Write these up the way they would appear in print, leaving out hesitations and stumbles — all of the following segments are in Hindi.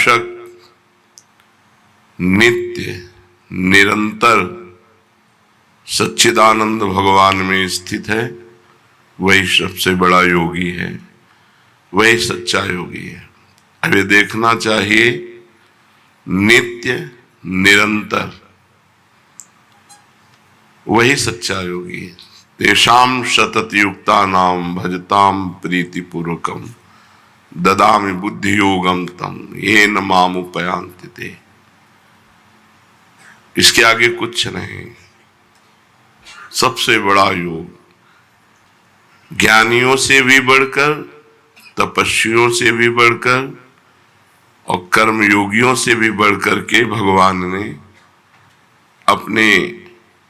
विनाशक, नित्य, निरंतर सच्चिदानंद भगवान में स्थित है, वही सबसे बड़ा योगी है, वही सच्चा योगी है। अब ये देखना चाहिए, नित्य निरंतर वही सच्चा योगी है। तेषाम सतत युक्ता नाम भजताम प्रीति पूर्वकम ददामि बुद्धि योगम तम ये न माम उपयांति ते। इसके आगे कुछ नहीं, सबसे बड़ा योग, ज्ञानियों से भी बढ़कर, तपस्वियों से भी बढ़कर और कर्म योगियों से भी बढ़कर के भगवान ने अपने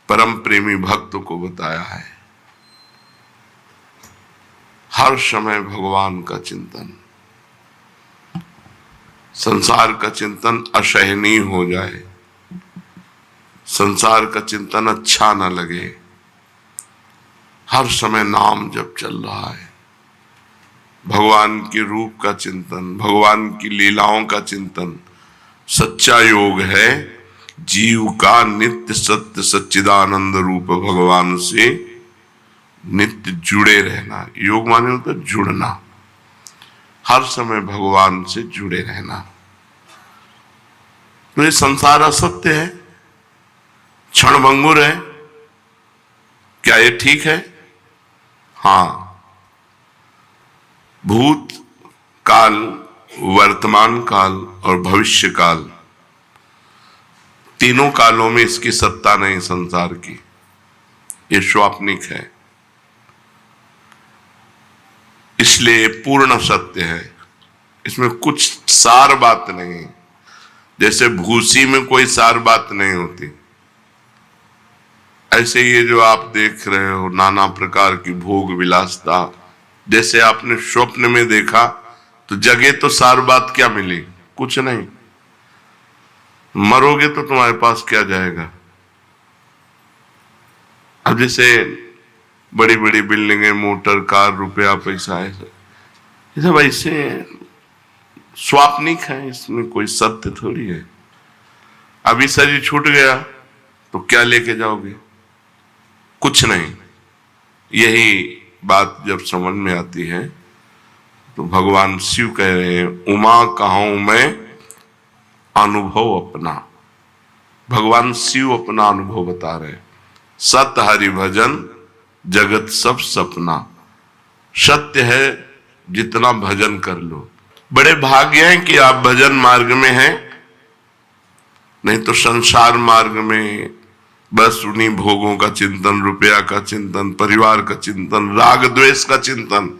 परम प्रेमी भक्त को बताया है। हर समय भगवान का चिंतन, संसार का चिंतन असहनीय हो जाए, संसार का चिंतन अच्छा न लगे, हर समय नाम जप चल रहा है, भगवान के रूप का चिंतन, भगवान की लीलाओं का चिंतन सच्चा योग है। जीव का नित्य सत्य सच्चिदानंद रूप भगवान से नित्य जुड़े रहना। योग माने होता है जुड़ना, हर समय भगवान से जुड़े रहना। तो ये संसार असत्य है, क्षणभंगुर है, क्या ये ठीक है? हाँ, भूत काल, वर्तमान काल और भविष्य काल, तीनों कालों में इसकी सत्ता नहीं संसार की, ये स्वाप्निक है, इसलिए पूर्ण सत्य है, इसमें कुछ सार बात नहीं। जैसे भूसी में कोई सार बात नहीं होती, ऐसे ये जो आप देख रहे हो नाना प्रकार की भोग विलासता, जैसे आपने स्वप्न में देखा तो जगे तो सार बात क्या मिली? कुछ नहीं। मरोगे तो तुम्हारे पास क्या जाएगा? अब जैसे बड़ी बड़ी बिल्डिंगें, मोटर, कार, रुपया, पैसा, ये सब ऐसे स्वाप्निक है, इसमें कोई सत्य थोड़ी है। अभी शरीर छूट गया तो क्या लेके जाओगे? कुछ नहीं। यही बात जब समझ में आती है तो भगवान शिव कह रहे हैं, उमा कहूं मैं अनुभव अपना। भगवान शिव अपना अनुभव बता रहे, सत हरि भजन जगत सब सपना। सत्य है, जितना भजन कर लो। बड़े भाग्य हैं कि आप भजन मार्ग में हैं, नहीं तो संसार मार्ग में बस उन्हीं भोगों का चिंतन, रुपया का चिंतन, परिवार का चिंतन, राग द्वेष का चिंतन,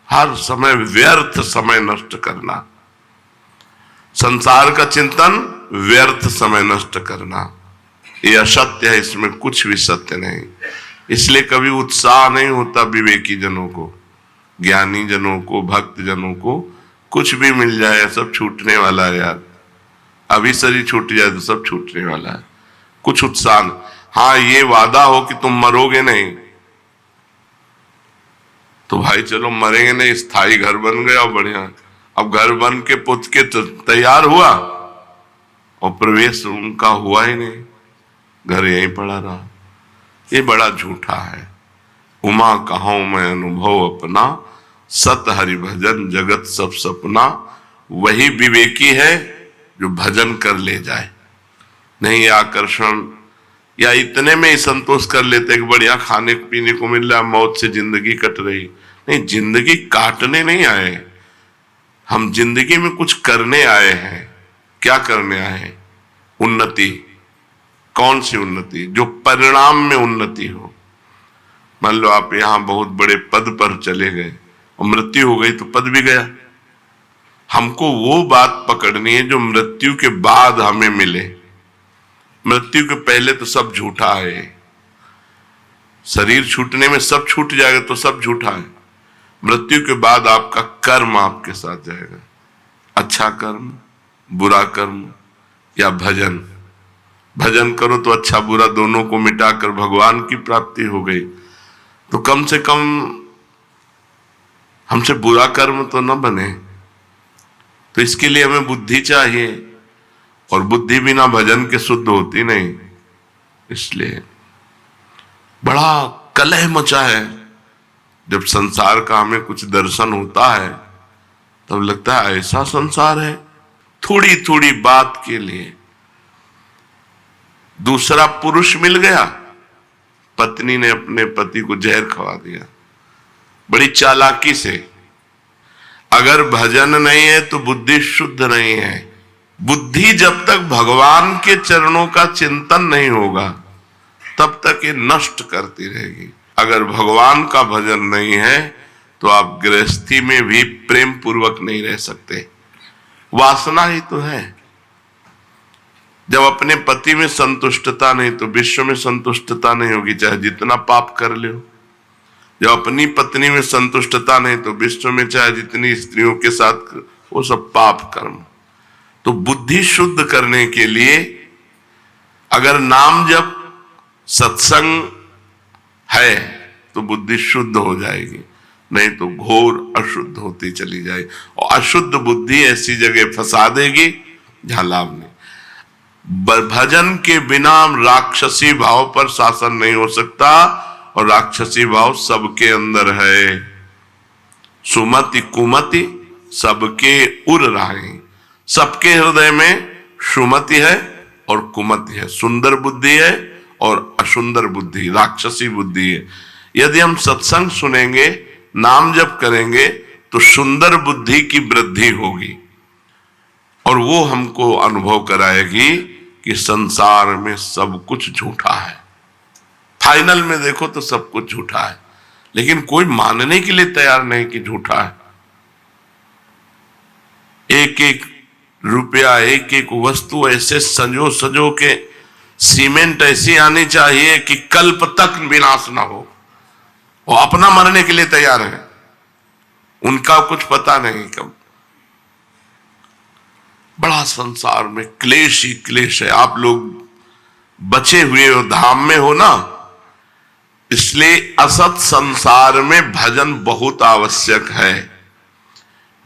हर समय व्यर्थ समय नष्ट करना। संसार का चिंतन, व्यर्थ समय नष्ट करना, यह असत्य है, इसमें कुछ भी सत्य नहीं। इसलिए कभी उत्साह नहीं होता विवेकी जनों को, ज्ञानी जनों को, भक्त जनों को। कुछ भी मिल जाए सब छूटने वाला है यार, अभी शरीर छूट जाए तो सब छूटने वाला है, कुछ उत्साह। हाँ, ये वादा हो कि तुम मरोगे नहीं, तो भाई चलो मरेंगे नहीं, स्थायी घर बन गया और बढ़िया। अब घर बन के पुत के तैयार हुआ और प्रवेश उनका हुआ ही नहीं, घर यहीं पड़ा रहा। ये बड़ा झूठा है। उमा कहूं मैं अनुभव अपना, सत हरि भजन जगत सब सपना। वही विवेकी है जो भजन कर ले जाए, नहीं आकर्षण या इतने में ही संतोष कर लेते कि बढ़िया खाने पीने को मिल रहा, मौत से जिंदगी कट रही। नहीं, जिंदगी काटने नहीं आए हम, जिंदगी में कुछ करने आए हैं। क्या करने आए हैं? उन्नति। कौन सी उन्नति? जो परिणाम में उन्नति हो। मान लो आप यहां बहुत बड़े पद पर चले गए और मृत्यु हो गई तो पद भी गया। हमको वो बात पकड़नी है जो मृत्यु के बाद हमें मिले। मृत्यु के पहले तो सब झूठा है, शरीर छूटने में सब छूट जाएगा तो सब झूठा है। मृत्यु के बाद आपका कर्म आपके साथ जाएगा, अच्छा कर्म, बुरा कर्म या भजन। भजन करो तो अच्छा बुरा दोनों को मिटाकर भगवान की प्राप्ति हो गई, तो कम से कम हमसे बुरा कर्म तो न बने। तो इसके लिए हमें बुद्धि चाहिए, और बुद्धि बिना भजन के शुद्ध होती नहीं। इसलिए बड़ा कलह मचा है। जब संसार का हमें कुछ दर्शन होता है तब लगता है ऐसा संसार है, थोड़ी थोड़ी बात के लिए। दूसरा पुरुष मिल गया, पत्नी ने अपने पति को जहर खवा दिया बड़ी चालाकी से। अगर भजन नहीं है तो बुद्धि शुद्ध नहीं है। बुद्धि जब तक भगवान के चरणों का चिंतन नहीं होगा तब तक ये नष्ट करती रहेगी। अगर भगवान का भजन नहीं है तो आप गृहस्थी में भी प्रेम पूर्वक नहीं रह सकते। वासना ही तो है। जब अपने पति में संतुष्टता नहीं तो विश्व में संतुष्टता नहीं होगी, चाहे जितना पाप कर लो। जब अपनी पत्नी में संतुष्टता नहीं तो विश्व में चाहे जितनी स्त्रियों के साथ, वो सब पाप कर्म। तो बुद्धि शुद्ध करने के लिए अगर नाम जप सत्संग है तो बुद्धि शुद्ध हो जाएगी, नहीं तो घोर अशुद्ध होती चली जाएगी। और अशुद्ध बुद्धि ऐसी जगह फंसा देगी जहां लाभ नहीं। भजन के बिना राक्षसी भाव पर शासन नहीं हो सकता, और राक्षसी भाव सबके अंदर है। सुमति कुमति सबके उर राही। सबके हृदय में सुमति है और कुमति है, सुंदर बुद्धि है और असुंदर बुद्धि, राक्षसी बुद्धि है। यदि हम सत्संग सुनेंगे, नाम जप करेंगे तो सुंदर बुद्धि की वृद्धि होगी, और वो हमको अनुभव कराएगी कि संसार में सब कुछ झूठा है। फाइनल में देखो तो सब कुछ झूठा है, लेकिन कोई मानने के लिए तैयार नहीं कि झूठा है। एक एक रुपया, एक एक वस्तु ऐसे सजो सजो के, सीमेंट ऐसी आनी चाहिए कि कल्प तक विनाश ना हो। वो अपना मरने के लिए तैयार है, उनका कुछ पता नहीं कब। बड़ा संसार में क्लेश ही क्लेश है। आप लोग बचे हुए हो, धाम में हो ना, इसलिए असत संसार में भजन बहुत आवश्यक है,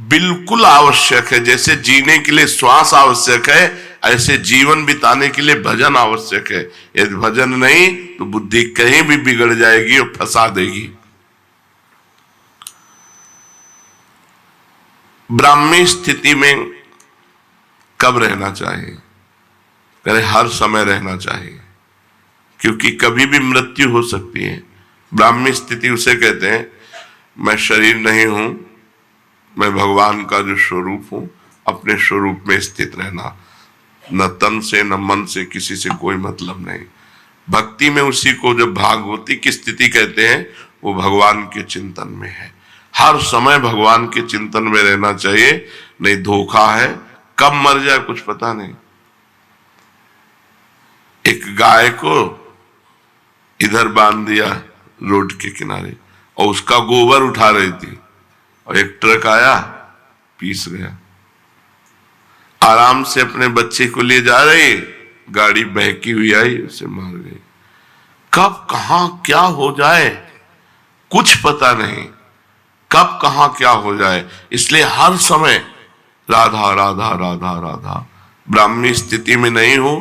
बिल्कुल आवश्यक है। जैसे जीने के लिए श्वास आवश्यक है, ऐसे जीवन बिताने के लिए भजन आवश्यक है। यदि भजन नहीं तो बुद्धि कहीं भी बिगड़ जाएगी और फंसा देगी। ब्राह्मी स्थिति में कब रहना चाहिए? कहे हर समय रहना चाहिए, क्योंकि कभी भी मृत्यु हो सकती है। ब्राह्मी स्थिति उसे कहते हैं, मैं शरीर नहीं हूं, मैं भगवान का जो स्वरूप हूं, अपने स्वरूप में स्थित रहना, न तन से न मन से, किसी से कोई मतलब नहीं। भक्ति में उसी को जब भागवती की स्थिति कहते हैं, वो भगवान के चिंतन में है। हर समय भगवान के चिंतन में रहना चाहिए, नहीं धोखा है, कब मर जाए कुछ पता नहीं। एक गाय को इधर बांध दिया रोड के किनारे, और उसका गोबर उठा रही थी, और एक ट्रक आया, पीस गया। आराम से अपने बच्चे को ले जा रही, गाड़ी बहकी हुई आई, उसे मार गई। कब कहां क्या हो जाए कुछ पता नहीं, कब कहां क्या हो जाए। इसलिए हर समय राधा राधा राधा राधा। ब्राह्मी स्थिति में नहीं हो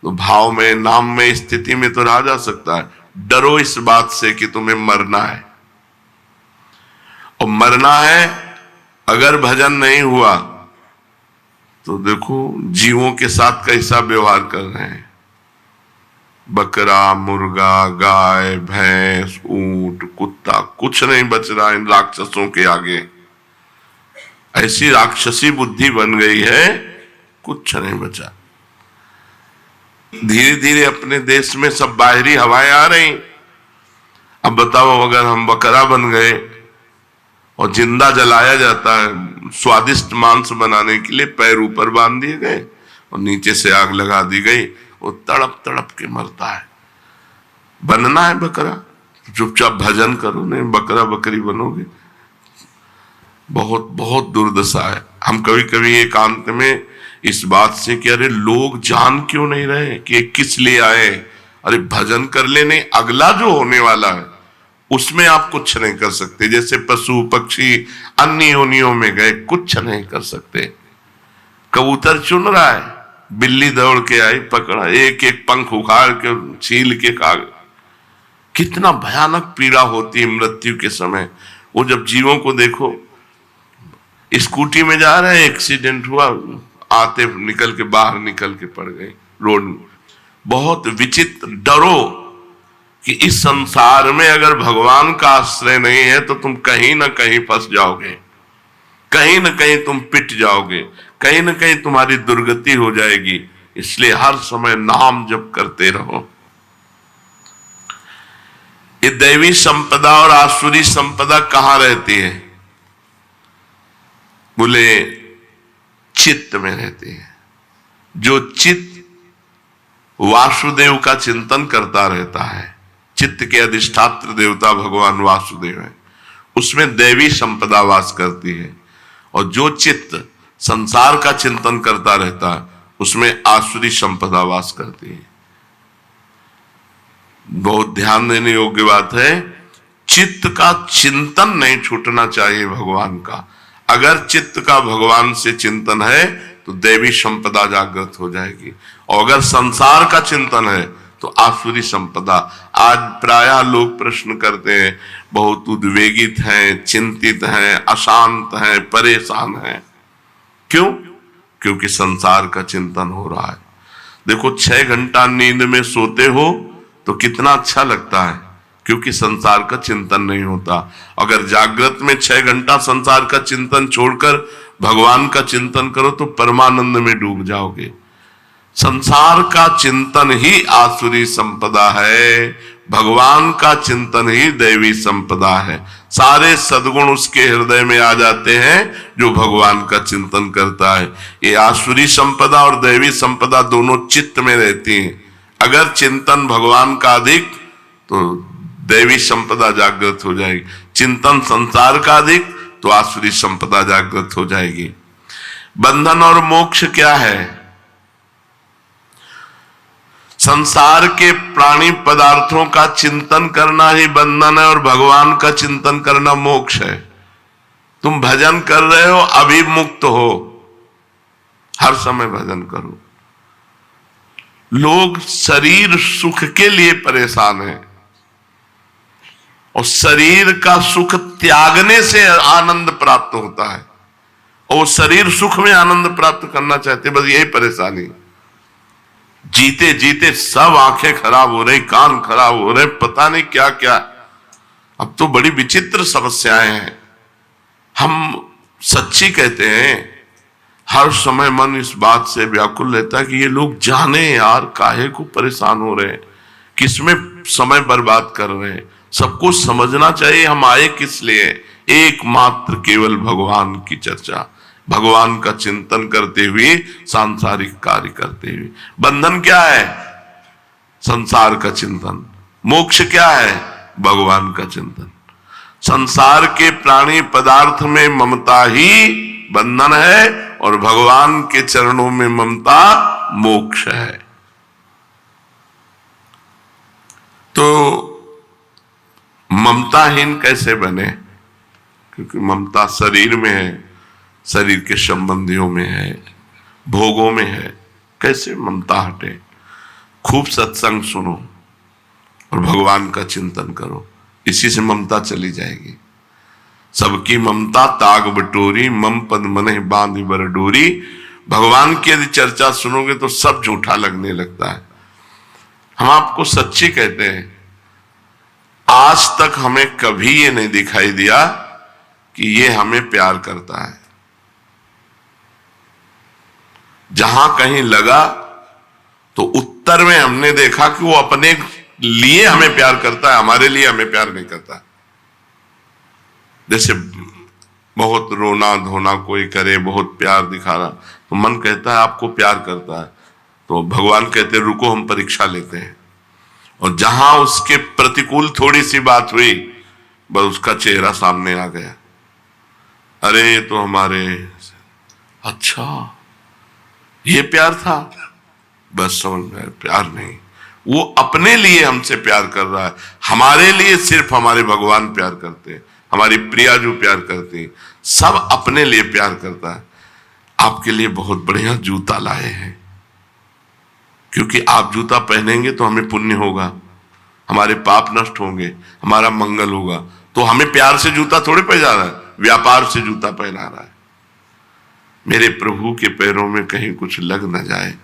तो भाव में, नाम में, स्थिति में तो रहा जा सकता है। डरो इस बात से कि तुम्हें मरना है, और मरना है अगर भजन नहीं हुआ तो देखो जीवों के साथ कैसा व्यवहार कर रहे हैं। बकरा, मुर्गा, गाय, भैंस, ऊंट, कुत्ता, कुछ नहीं बच रहा इन राक्षसों के आगे। ऐसी राक्षसी बुद्धि बन गई है, कुछ नहीं बचा। धीरे धीरे अपने देश में सब बाहरी हवाएं आ रही। अब बताओ, अगर हम बकरा बन गए और जिंदा जलाया जाता है, स्वादिष्ट मांस बनाने के लिए पैर ऊपर बांध दिए गए और नीचे से आग लगा दी गई, वो तड़प तड़प के मरता है। बनना है बकरा, चुपचाप भजन करो, नहीं बकरा बकरी बनोगे। बहुत बहुत दुर्दशा है। हम कभी कभी एकांत में इस बात से कि अरे लोग जान क्यों नहीं रहे कि किस लिए आए, अरे भजन कर लेने, अगला जो होने वाला है उसमें आप कुछ नहीं कर सकते। जैसे पशु पक्षी अन्य योनियों में गए, कुछ नहीं कर सकते। कबूतर चुन रहा है, बिल्ली दौड़ के आई, पकड़ा, एक एक पंख उखाड़ के छील के खा गया। कितना भयानक पीड़ा होती है मृत्यु के समय। वो जब जीवों को देखो, स्कूटी में जा रहे हैं, एक्सीडेंट हुआ, आते निकल के बाहर निकल के पड़ गए रोड में। बहुत विचित्र। डरो कि इस संसार में अगर भगवान का आश्रय नहीं है तो तुम कहीं ना कहीं फंस जाओगे, कहीं ना कहीं तुम पिट जाओगे, कहीं ना कहीं तुम्हारी दुर्गति हो जाएगी। इसलिए हर समय नाम जप करते रहो। ये दैवी संपदा और आसुरी संपदा कहां रहती है? बोले चित्त में रहती है। जो चित्त वासुदेव का चिंतन करता रहता है, चित्त के अधिष्ठात्र देवता भगवान वासुदेव है, उसमें दैवी संपदा वास करती है। और जो चित्त संसार का चिंतन करता रहता है, उसमें आसुरी संपदा वास करती है। बहुत ध्यान देने योग्य बात है। चित्त का चिंतन नहीं छूटना चाहिए भगवान का। अगर चित्त का भगवान से चिंतन है तो दैवी संपदा जागृत हो जाएगी, और अगर संसार का चिंतन है तो आसुरी संपदा। आज प्रायः लोग प्रश्न करते हैं, बहुत उद्वेगित हैं, चिंतित हैं, अशांत हैं, परेशान हैं। क्यों? क्योंकि संसार का चिंतन हो रहा है। देखो 6 घंटा नींद में सोते हो तो कितना अच्छा लगता है, क्योंकि संसार का चिंतन नहीं होता। अगर जागृत में 6 घंटा संसार का चिंतन छोड़कर भगवान का चिंतन करो तो परमानंद में डूब जाओगे। संसार का चिंतन ही आसुरी संपदा है, भगवान का चिंतन ही दैवी संपदा है। सारे सद्गुण उसके हृदय में आ जाते हैं जो भगवान का चिंतन करता है। ये आसुरी संपदा और दैवी संपदा दोनों चित्त में रहती हैं। अगर चिंतन भगवान का अधिक तो दैवी संपदा जागृत हो जाएगी, चिंतन संसार का अधिक तो आसुरी संपदा जागृत हो जाएगी। बंधन और मोक्ष क्या है? संसार के प्राणी पदार्थों का चिंतन करना ही बंधन है और भगवान का चिंतन करना मोक्ष है। तुम भजन कर रहे हो, अभी मुक्त हो, हर समय भजन करो। लोग शरीर सुख के लिए परेशान हैं, और शरीर का सुख त्यागने से आनंद प्राप्त होता है, और शरीर सुख में आनंद प्राप्त करना चाहते, बस यही परेशानी। जीते जीते सब आंखें खराब हो रही, कान खराब हो रहे, पता नहीं क्या क्या। अब तो बड़ी विचित्र समस्याएं हैं। हम सच्ची कहते हैं, हर समय मन इस बात से व्याकुल रहता है कि ये लोग जाने यार काहे को परेशान हो रहे हैं, किसमें समय बर्बाद कर रहे हैं। सबको समझना चाहिए हम आए किस लिए। एकमात्र केवल भगवान की चर्चा, भगवान का चिंतन करते हुए, सांसारिक कार्य करते हुए। बंधन क्या है? संसार का चिंतन। मोक्ष क्या है? भगवान का चिंतन। संसार के प्राणी पदार्थ में ममता ही बंधन है, और भगवान के चरणों में ममता मोक्ष है। तो ममताहीन कैसे बने? क्योंकि ममता शरीर में है, शरीर के संबंधियों में है, भोगों में है। कैसे ममता हटे? खूब सत्संग सुनो और भगवान का चिंतन करो, इसी से ममता चली जाएगी। सबकी ममता ताग बटोरी, मम पद मने बांध बर डोरी। भगवान की यदि चर्चा सुनोगे तो सब झूठा लगने लगता है। हम आपको सच्ची कहते हैं, आज तक हमें कभी ये नहीं दिखाई दिया कि ये हमें प्यार करता है। जहां कहीं लगा तो उत्तर में हमने देखा कि वो अपने लिए हमें प्यार करता है, हमारे लिए हमें प्यार नहीं करता। जैसे बहुत रोना धोना कोई करे, बहुत प्यार दिखा रहा, तो मन कहता है आपको प्यार करता है, तो भगवान कहते रुको हम परीक्षा लेते हैं। और जहां उसके प्रतिकूल थोड़ी सी बात हुई, बस उसका चेहरा सामने आ गया, अरे ये तो हमारे, अच्छा ये प्यार था, बस समझ में प्यार नहीं। वो अपने लिए हमसे प्यार कर रहा है, हमारे लिए सिर्फ हमारे भगवान प्यार करते हैं, हमारी प्रिया जो प्यार करती है, सब अपने लिए प्यार करता है। आपके लिए बहुत बढ़िया जूता लाए हैं, क्योंकि आप जूता पहनेंगे तो हमें पुण्य होगा, हमारे पाप नष्ट होंगे, हमारा मंगल होगा। तो हमें प्यार से जूता थोड़े पहना रहा है, व्यापार से जूता पहना रहा है। मेरे प्रभु के पैरों में कहीं कुछ लग न जाए,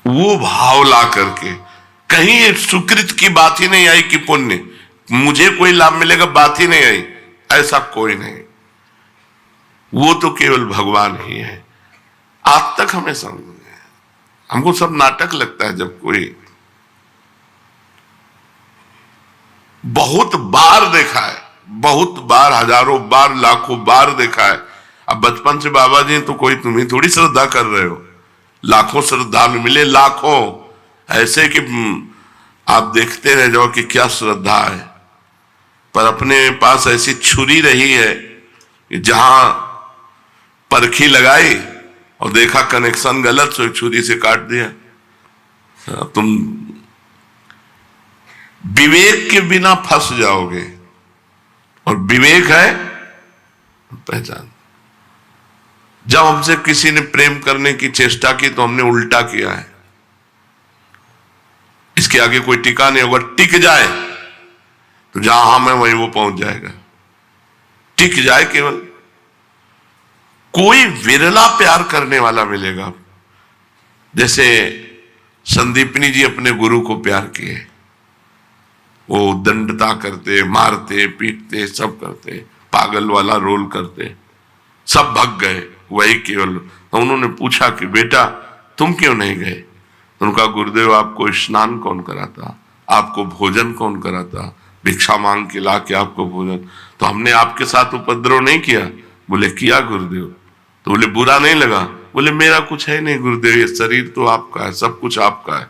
वो भाव ला करके, कहीं सुकृत की बात ही नहीं आई कि पुण्य मुझे कोई लाभ मिलेगा, बात ही नहीं आई, ऐसा कोई नहीं। वो तो केवल भगवान ही है। आज तक हमें समझ, हमको सब नाटक लगता है। जब कोई, बहुत बार देखा है, बहुत बार, हजारों बार, लाखों बार देखा है। अब बचपन से बाबा जी तो कोई तुम्हें थोड़ी श्रद्धा कर रहे हो, लाखों श्रद्धालु मिले, लाखों, ऐसे कि आप देखते रह जाओ कि क्या श्रद्धा है। पर अपने पास ऐसी छुरी रही है कि जहां परखी लगाई और देखा कनेक्शन गलत, सो छुरी से काट दिया। तुम विवेक के बिना फंस जाओगे, और विवेक है पहचान। जब हमसे किसी ने प्रेम करने की चेष्टा की तो हमने उल्टा किया है, इसके आगे कोई टिका नहीं होगा। टिक जाए तो जहां हम है वहीं वो पहुंच जाएगा, टिक जाए केवल। कोई विरला प्यार करने वाला मिलेगा। जैसे संदीपनी जी अपने गुरु को प्यार किए, वो दंडता करते, मारते, पीटते, सब करते, पागल वाला रोल करते, सब भग गए, वही केवल। तो उन्होंने पूछा कि बेटा तुम क्यों नहीं गए? तो उनका गुरुदेव आपको स्नान कौन कराता, आपको भोजन कौन कराता, भिक्षा मांग के ला के आपको भोजन। तो हमने आपके साथ उपद्रव नहीं किया। बोले किया गुरुदेव। तो बोले बुरा नहीं लगा? बोले मेरा कुछ है नहीं गुरुदेव, ये शरीर तो आपका है, सब कुछ आपका है।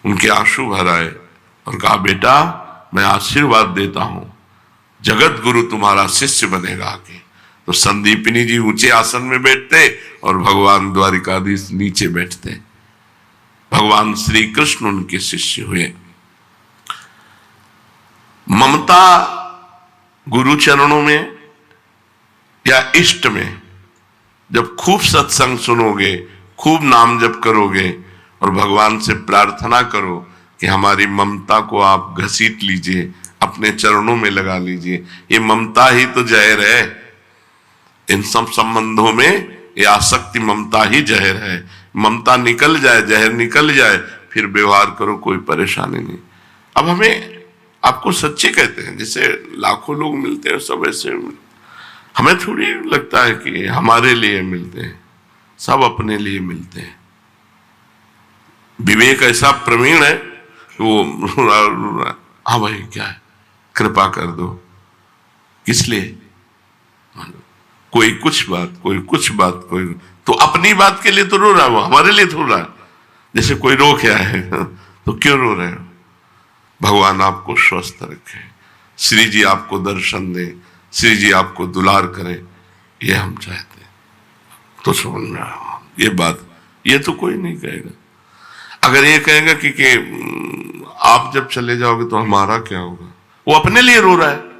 उनके आंसू भर आए और कहा बेटा मैं आशीर्वाद देता हूं, जगत गुरु तुम्हारा शिष्य बनेगा आगे। तो संदीपिनी जी ऊंचे आसन में बैठते और भगवान द्वारिकाधीश नीचे बैठते। भगवान श्री कृष्ण उनके शिष्य हुए। ममता गुरु चरणों में या इष्ट में, जब खूब सत्संग सुनोगे, खूब नाम जप करोगे और भगवान से प्रार्थना करो कि हमारी ममता को आप घसीट लीजिए, अपने चरणों में लगा लीजिए। ये ममता ही तो जहर है। इन सब संबंधों में ये आसक्ति ममता ही जहर है। ममता निकल जाए, जहर निकल जाए, फिर व्यवहार करो, कोई परेशानी नहीं। अब हमें, आपको सच्चे कहते हैं, जैसे लाखों लोग मिलते हैं सब ऐसे, हमें थोड़ी लगता है कि हमारे लिए मिलते हैं, सब अपने लिए मिलते हैं। विवेक ऐसा प्रवीण है वो हाँ भाई क्या है, कृपा कर दो, किस लिए? कोई कुछ बात, कोई कुछ बात, कोई तो अपनी बात के लिए तो रो रहा है, वो हमारे लिए तो रो रहा है। जैसे कोई रो क्या है तो क्यों रो रहे हो? भगवान आपको स्वस्थ रखे, श्री जी आपको दर्शन दे, श्री जी आपको दुलार करे, ये हम चाहते हैं। तो समझ में आया ये बात, ये तो कोई नहीं कहेगा। अगर ये कहेगा कि आप जब चले जाओगे तो हमारा क्या होगा, वो अपने लिए रो रहा है।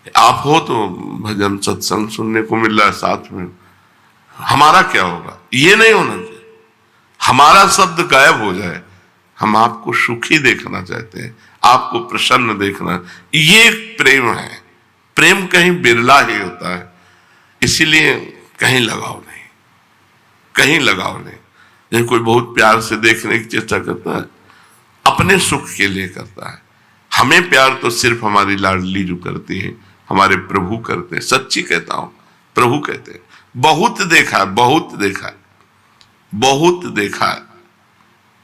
आप हो तो भजन सत्संग सुनने को मिल रहा है साथ में, हमारा क्या होगा, ये नहीं होना चाहिए। हमारा शब्द गायब हो जाए। हम आपको सुखी देखना चाहते हैं, आपको प्रसन्न देखना, ये प्रेम है। प्रेम कहीं बिरला ही होता है, इसीलिए कहीं लगाव नहीं, कहीं लगाव नहीं। जैसे कोई बहुत प्यार से देखने की चेष्टा करता है, अपने सुख के लिए करता है। हमें प्यार तो सिर्फ हमारी लाडली जो करती है, हमारे प्रभु करते हैं। सच्ची कहता हूं, प्रभु कहते हैं। बहुत देखा है, बहुत देखा है, बहुत देखा है,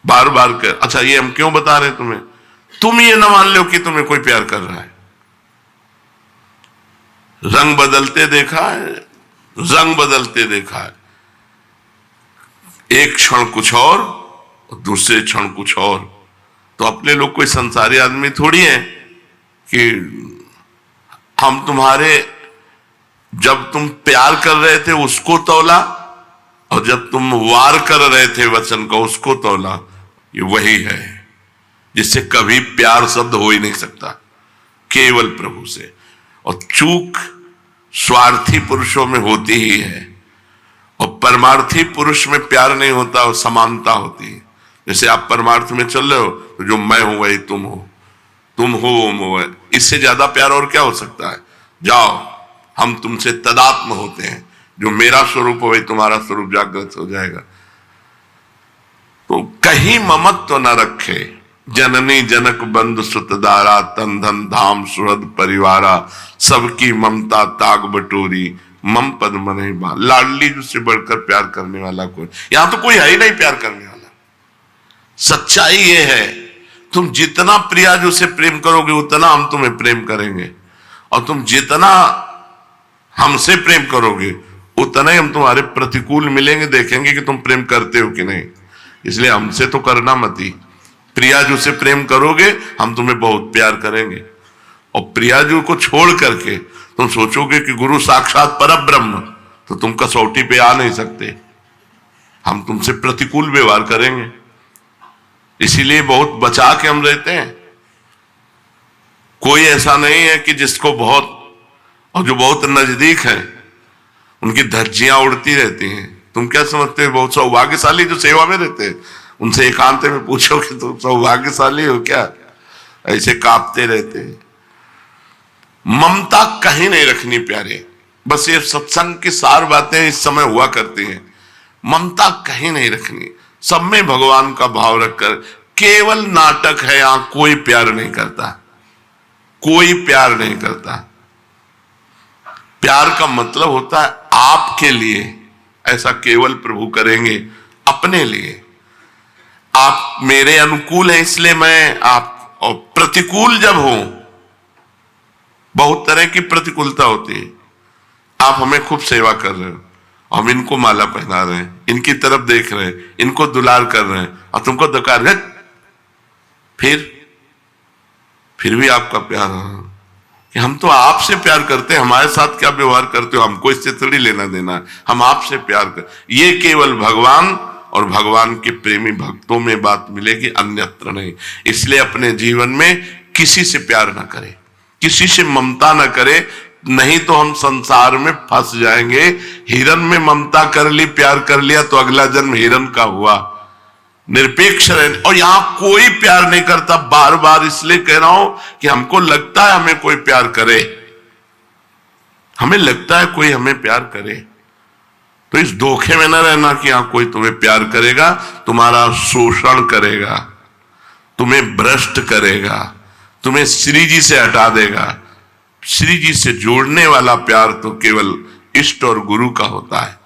बार बार कर। अच्छा ये हम क्यों बता रहे हैं तुम्हें? तुम ये ना मान लो कि तुम्हें कोई प्यार कर रहा है। रंग बदलते देखा है, रंग बदलते देखा है। एक क्षण कुछ और दूसरे क्षण कुछ और। तो अपने लोग कोई संसारी आदमी थोड़ी है कि हम तुम्हारे, जब तुम प्यार कर रहे थे उसको तौला और जब तुम वार कर रहे थे वचन का उसको तौला। ये वही है जिससे कभी प्यार शब्द हो ही नहीं सकता, केवल प्रभु से। और चूक स्वार्थी पुरुषों में होती ही है, और परमार्थी पुरुष में प्यार नहीं होता, और समानता होती है। जैसे आप परमार्थ में चल रहे हो तो जो मैं हूं वही तुम हो, तुम हो वो मैं, इससे ज्यादा प्यार और क्या हो सकता है। जाओ, हम तुमसे तदात्म होते हैं, जो मेरा स्वरूप हो वही तुम्हारा स्वरूप जागृत हो जाएगा। तो कहीं ममत्व न रखे, जननी जनक बंधु सुतदारा, तन धन धाम सुहृद परिवारा, सबकी ममता ताग बटोरी, मम पद मन ही बा। लाडली से बढ़कर प्यार करने वाला कोई, यहां तो कोई है ही नहीं प्यार करने वाला। सच्चाई ये है, तुम जितना प्रियाजू से प्रेम करोगे उतना हम तुम्हें प्रेम करेंगे, और तुम जितना हमसे प्रेम करोगे उतना ही हम तुम्हारे प्रतिकूल मिलेंगे, देखेंगे कि तुम प्रेम करते हो कि नहीं। इसलिए हमसे तो करना मत ही, प्रियाजू से प्रेम करोगे हम तुम्हें बहुत प्यार करेंगे। और प्रियाजू को छोड़ करके तुम सोचोगे कि गुरु साक्षात परब्रह्म, तो तुम कसौटी पे आ नहीं सकते, हम तुमसे प्रतिकूल व्यवहार करेंगे। इसीलिए बहुत बचा के हम रहते हैं। कोई ऐसा नहीं है कि जिसको बहुत, और जो बहुत नजदीक है उनकी धज्जियां उड़ती रहती हैं। तुम क्या समझते हो बहुत सौभाग्यशाली जो सेवा में रहते हैं, उनसे एकांत में पूछो कि तुम सौभाग्यशाली हो क्या, ऐसे कांपते रहते हैं। ममता कहीं नहीं रखनी प्यारे, बस ये सत्संग की सार बातें इस समय हुआ करती हैं। ममता कहीं नहीं रखनी, सब में भगवान का भाव रखकर। केवल नाटक है, यहां कोई प्यार नहीं करता, कोई प्यार नहीं करता। प्यार का मतलब होता है आपके लिए, ऐसा केवल प्रभु करेंगे अपने लिए। आप मेरे अनुकूल हैं इसलिए मैं आप, और प्रतिकूल जब हो, बहुत तरह की प्रतिकूलता होती है। आप हमें खूब सेवा कर रहे हो, हम इनको माला पहना रहे हैं, इनकी तरफ देख रहे हैं, इनको दुलार कर रहे हैं, और तुमको दकार है, फिर भी आपका प्यार कि हम तो आपसे प्यार करते हैं, हमारे साथ क्या व्यवहार करते हो हमको इससे थोड़ी लेना देना है, हम आपसे प्यार कर। ये केवल भगवान और भगवान के प्रेमी भक्तों में बात मिलेगी, अन्यत्र नहीं। इसलिए अपने जीवन में किसी से प्यार ना करे, किसी से ममता ना करे, नहीं तो हम संसार में फंस जाएंगे। हिरन में ममता कर ली, प्यार कर लिया, तो अगला जन्म हिरन का हुआ। निरपेक्ष रहने, और यहां कोई प्यार नहीं करता। बार बार इसलिए कह रहा हूं कि हमको लगता है हमें कोई प्यार करे, हमें लगता है कोई हमें प्यार करे, तो इस धोखे में न रहना कि यहां कोई तुम्हें प्यार करेगा, तुम्हारा शोषण करेगा, तुम्हें भ्रष्ट करेगा, तुम्हें श्री जी से हटा देगा। श्री जी से जोड़ने वाला प्यार तो केवल इष्ट और गुरु का होता है।